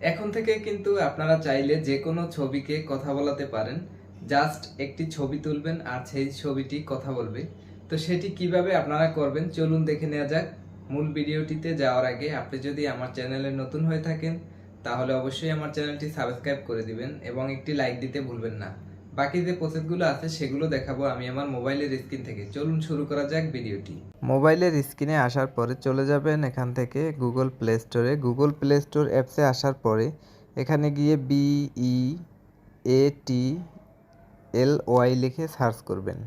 এখন থেকে কিন্তু আপনারা চাইলে যে কোনো ছবিকে কথা বলাতে পারেন। জাস্ট একটি ছবি তুলবেন আর সেই ছবিটি কথা বলবে। তো সেটি কিভাবে আপনারা করবেন চলুন দেখে নেওয়া যাক। মূল ভিডিওটিতে যাওয়ার আগে আপনি যদি আমার চ্যানেলে নতুন হয়ে থাকেন তাহলে অবশ্যই আমার চ্যানেলটি সাবস্ক্রাইব করে দিবেন এবং একটি লাইক দিতে ভুলবেন না। বাকি যে প্রসেসগুলো আছে সেগুলো দেখাবো আমি আমার মোবাইলের স্ক্রিন থেকে। চলুন শুরু করা যাক ভিডিওটি। মোবাইলের স্ক্রিনে আসার পরে চলে যাবেন এখান থেকে গুগল প্লে স্টোরে। গুগল প্লে স্টোর অ্যাপসে আসার পরে এখানে গিয়ে BEATLY লিখে সার্চ করবেন।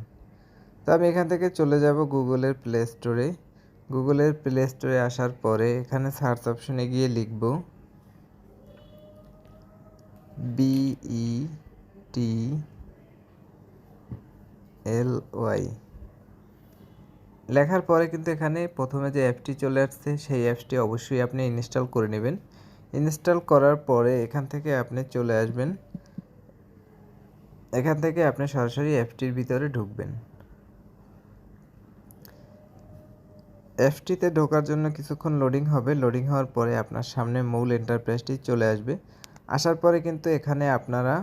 তো আমি এখান থেকে চলে যাব গুগলের প্লে স্টোরে। গুগলের প্লে স্টোরে আসার পরে এখানে সার্চ অপশনে গিয়ে লিখব BETLY। লেখার পরে কিন্তু এখানে প্রথমে যে অ্যাপটি চলে আসছে সেই অ্যাপসটি অবশ্যই আপনি ইনস্টল করে নেবেন। ইনস্টল করার পরে এখান থেকে আপনি চলে আসবেন। এখান থেকে আপনি সরাসরি অ্যাপটির ভিতরে ঢুকবেন। অ্যাপটিতে ঢোকার জন্য কিছুক্ষণ লোডিং হবে। লোডিং হওয়ার পরে আপনার সামনে মূল ইন্টারফেসটি চলে আসবে। আসার পরে কিন্তু এখানে আপনারা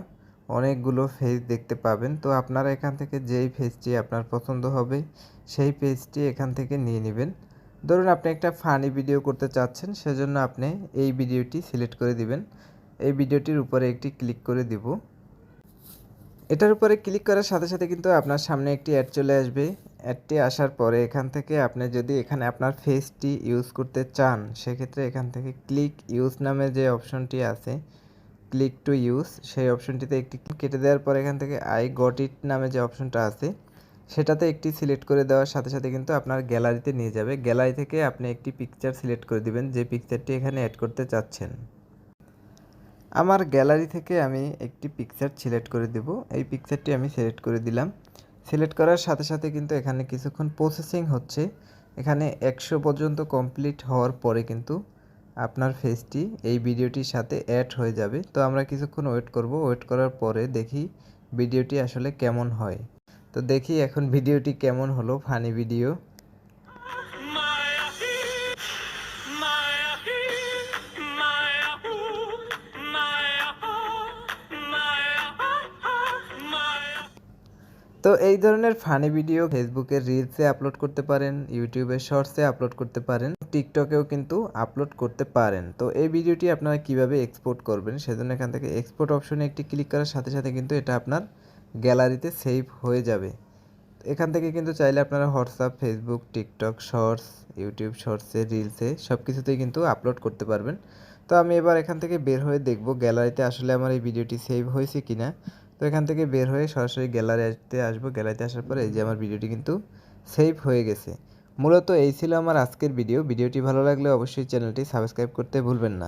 অনেকগুলো ফেজ দেখতে পাবেন। তো আপনারা এখান থেকে যেই ফেজটি আপনার পছন্দ হবে সেই পেজটি এখান থেকে নিয়ে নেবেন। ধরুন আপনি একটা ফানি ভিডিও করতে চাচ্ছেন, সেজন্য আপনি এই ভিডিওটি সিলেক্ট করে দিবেন। এই ভিডিওটির উপরে একটি ক্লিক করে দিব। এটার উপরে ক্লিক করার সাথে সাথে কিন্তু আপনার সামনে একটি অ্যাড চলে আসবে। অ্যাডটি আসার পরে এখান থেকে আপনি যদি এখানে আপনার ফেসটি ইউজ করতে চান সেক্ষেত্রে এখান থেকে ক্লিক ইউজ নামে যে অপশনটি আছে, ক্লিক টু ইউজ, সেই অপশনটিতে একটি কেটে দেওয়ার পর এখান থেকে আই গট ইট নামে যে অপশনটা আছে সেটাতে একটি সিলেক্ট করে দেওয়ার সাথে সাথে কিন্তু আপনার গ্যালারিতে নিয়ে যাবে। গ্যালারি থেকে আপনি একটি পিকচার সিলেক্ট করে দিবেন যে পিকচারটি এখানে অ্যাড করতে চাচ্ছেন। আমার গ্যালারি থেকে আমি একটি পিকচার সিলেক্ট করে দেব। এই পিকচারটি আমি সিলেক্ট করে দিলাম। সিলেক্ট করার সাথে সাথে কিন্তু এখানে কিছুক্ষণ প্রসেসিং হচ্ছে। এখানে 100 পর্যন্ত কমপ্লিট হওয়ার পরে কিন্তু আপনার ফেসটি এই ভিডিওটির সাথে অ্যাড হয়ে যাবে। তো আমরা কিছুক্ষণ ওয়েট করব। ওয়েট করার পরে দেখি ভিডিওটি আসলে কেমন হয়। তো দেখি এখন ভিডিওটি কেমন হলো, ফানি ভিডিও। তো এই ধরনের ফানি ভিডিও ফেসবুকের রিলসে আপলোড করতে পারেন, ইউটিউবের শর্টসে আপলোড করতে পারেন, টিকটকেও কিন্তু আপলোড করতে পারেন। তো এই ভিডিওটি আপনারা কিভাবে এক্সপোর্ট করবেন সেজন্য এখান থেকে এক্সপোর্ট অপশনে একটি ক্লিক করার সাথে সাথে কিন্তু এটা আপনার গ্যালারিতে সেভ হয়ে যাবে। এখান থেকে কিন্তু চাইলে আপনারা WhatsApp, Facebook, TikTok shorts, YouTube শর্টসে, রিলসে সব কিছুতেই কিন্তু আপলোড করতে পারবেন। তো আমি এবার এখান থেকে বের হয়ে দেখব গ্যালারিতে আসলে আমার এই ভিডিওটি সেভ হয়েছে কিনা। তো এখান থেকে বের হয়ে সরাসরি গ্যালারিতে আসবো। গ্যালারিতে আসার পরে এই যে আমার ভিডিওটি কিন্তু সেভ হয়ে গেছে। মূলত এই ছিল আমার আজকের ভিডিও। ভিডিওটি ভালো লাগলে অবশ্যই চ্যানেলটি সাবস্ক্রাইব করতে ভুলবেন না।